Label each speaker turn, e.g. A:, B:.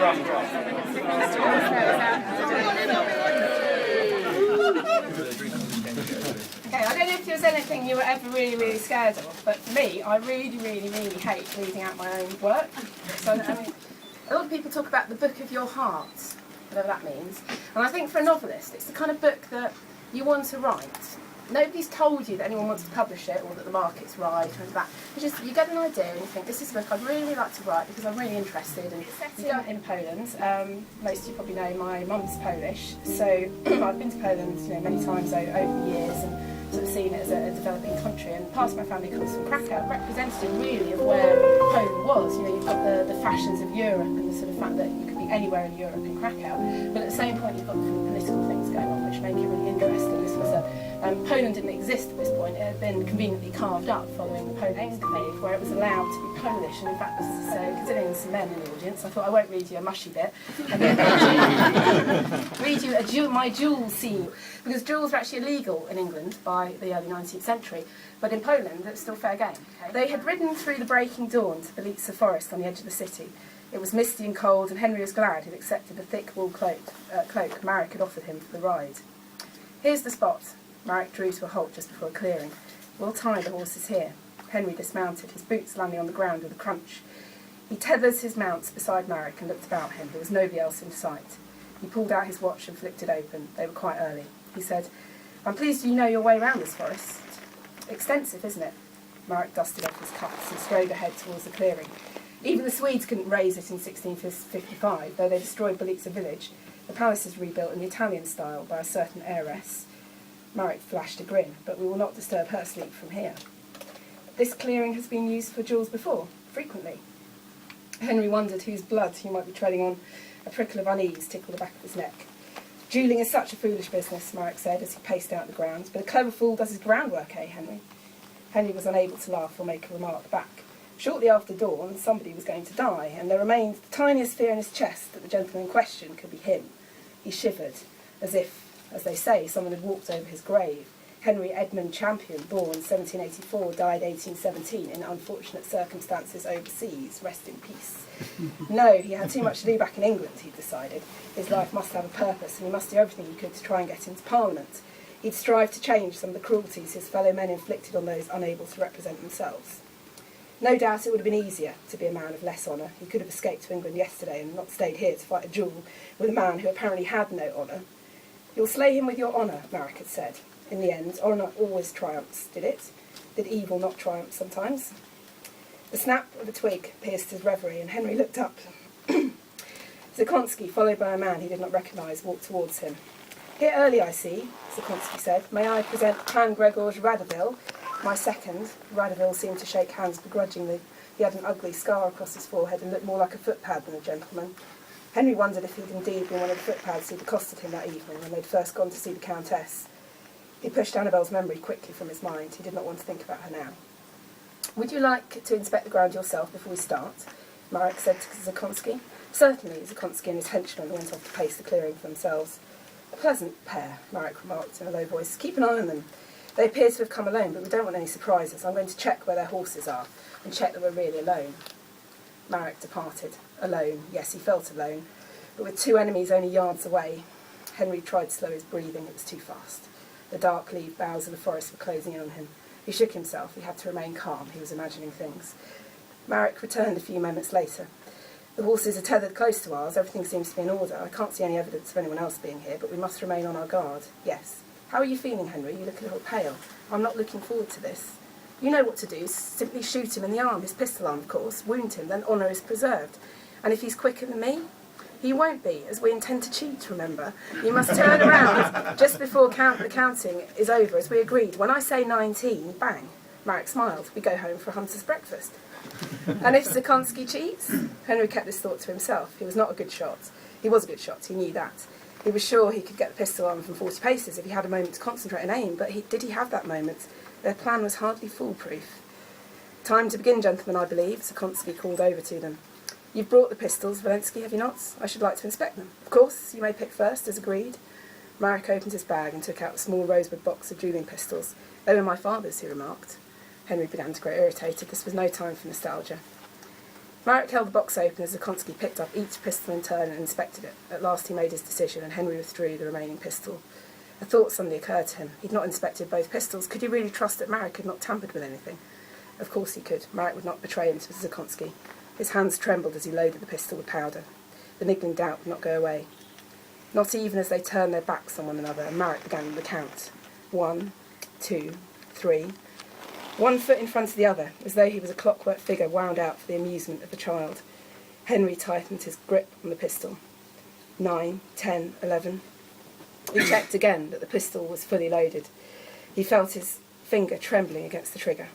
A: Okay, I don't know if there was anything you were ever really, really scared of, but for me, I really, really, really hate reading out my own work. So, I mean, a lot of people talk about the book of your heart, whatever that means. And I think for a novelist, it's the kind of book that you want to write. Nobody's told you that anyone wants to publish it or that the market's right or that. It's just, you get an idea and you think, this is a book I'd really, really like to write because I'm really interested. And it's set in Poland. Most of you probably know my mum's Polish, so I've been to Poland, many times over the years and sort of seen it as a developing country. And part of my family comes from Krakow, representative really of where Poland was. You've got the fashions of Europe and the sort of fact that you could be anywhere in Europe in Krakow, but at the same point you've got the political things going on which make it really interesting. This was Poland didn't exist at this point. It had been conveniently carved up following the Polish Cave, where it was allowed to be Polish. And in fact, considering some men in the audience, I thought I won't read you a mushy bit. I'm going to read you my jewel scene, because jewels were actually illegal in England by the early 19th century, but in Poland it's still fair game. Okay? They had ridden through the breaking dawn to Belica forest on the edge of the city. It was misty and cold, and Henry was glad he'd accepted the thick wool cloak Marek had offered him for the ride. Here's the spot. Marek drew to a halt just before a clearing. We'll tie the horses here. Henry dismounted, his boots landing on the ground with a crunch. He tethered his mounts beside Marek and looked about him. There was nobody else in sight. He pulled out his watch and flicked it open. They were quite early. He said, I'm pleased you know your way round this forest. Extensive, isn't it? Marek dusted off his cuffs and strode ahead towards the clearing. Even the Swedes couldn't raise it in 1655, though they destroyed Belica village. The palace is rebuilt in the Italian style by a certain heiress. Marek flashed a grin, but we will not disturb her sleep from here. This clearing has been used for jewels before, frequently. Henry wondered whose blood he might be treading on. A prickle of unease tickled the back of his neck. Duelling is such a foolish business, Marek said as he paced out the grounds, but a clever fool does his groundwork, eh, Henry? Henry was unable to laugh or make a remark back. Shortly after dawn, somebody was going to die, and there remained the tiniest fear in his chest that the gentleman in question could be him. He shivered, as if, as they say, someone had walked over his grave. Henry Edmund Champion, born 1784, died 1817 in unfortunate circumstances overseas. Rest in peace. No, he had too much to do back in England, he'd decided. His life must have a purpose, and he must do everything he could to try and get into Parliament. He'd strive to change some of the cruelties his fellow men inflicted on those unable to represent themselves. No doubt it would have been easier to be a man of less honour. He could have escaped to England yesterday and not stayed here to fight a duel with a man who apparently had no honour. You'll slay him with your honour, Marek had said. In the end, honour always triumphs, did it? Did evil not triumph sometimes? The snap of a twig pierced his reverie, and Henry looked up. Zakonski, followed by a man he did not recognise, walked towards him. Here early, I see, Zakonski said. May I present Pan Gregorz Radziwill, my second. Radziwill seemed to shake hands begrudgingly. He had an ugly scar across his forehead and looked more like a footpad than a gentleman. Henry wondered if he'd indeed been one of the footpads who'd accosted him that evening when they'd first gone to see the Countess. He pushed Annabel's memory quickly from his mind. He did not want to think about her now. Would you like to inspect the ground yourself before we start? Marek said to Zakonski. Certainly, Zakonski and his henchman went off to pace the clearing for themselves. A pleasant pair, Marek remarked in a low voice. Keep an eye on them. They appear to have come alone, but we don't want any surprises. I'm going to check where their horses are and check that we're really alone. Marek departed. Alone. Yes, he felt alone. But with two enemies only yards away. Henry tried to slow his breathing. It was too fast. The dark-leaved boughs of the forest were closing in on him. He shook himself. He had to remain calm. He was imagining things. Marek returned a few moments later. The horses are tethered close to ours. Everything seems to be in order. I can't see any evidence of anyone else being here, but we must remain on our guard. Yes. How are you feeling, Henry? You look a little pale. I'm not looking forward to this. You know what to do. Simply shoot him in the arm, his pistol arm, of course. Wound him, then honour is preserved. And if he's quicker than me? He won't be, as we intend to cheat, remember. You must turn around just before the counting is over, as we agreed. When I say 19, bang. Marek smiled. We go home for a hunter's breakfast. And if Zakonski cheats? Henry kept this thought to himself. He was not a good shot. He was a good shot, he knew that. He was sure he could get the pistol on from 40 paces if he had a moment to concentrate and aim, but did he have that moment? Their plan was hardly foolproof. Time to begin, gentlemen, I believe, Zakonski called over to them. You've brought the pistols, Walensky, have you not? I should like to inspect them. Of course, you may pick first, as agreed. Marek opened his bag and took out a small rosewood box of duelling pistols. They were my father's, he remarked. Henry began to grow irritated. This was no time for nostalgia. Marek held the box open as Zakonski picked up each pistol in turn and inspected it. At last he made his decision, and Henry withdrew the remaining pistol. A thought suddenly occurred to him. He'd not inspected both pistols. Could he really trust that Marek had not tampered with anything? Of course he could. Marek would not betray him to Zakonski. His hands trembled as he loaded the pistol with powder. The niggling doubt would not go away. Not even as they turned their backs on one another, and Marek began the count. 1, 2, 3. 1 foot in front of the other, as though he was a clockwork figure wound out for the amusement of the child. Henry tightened his grip on the pistol. 9, 10, 11. He checked again that the pistol was fully loaded. He felt his finger trembling against the trigger.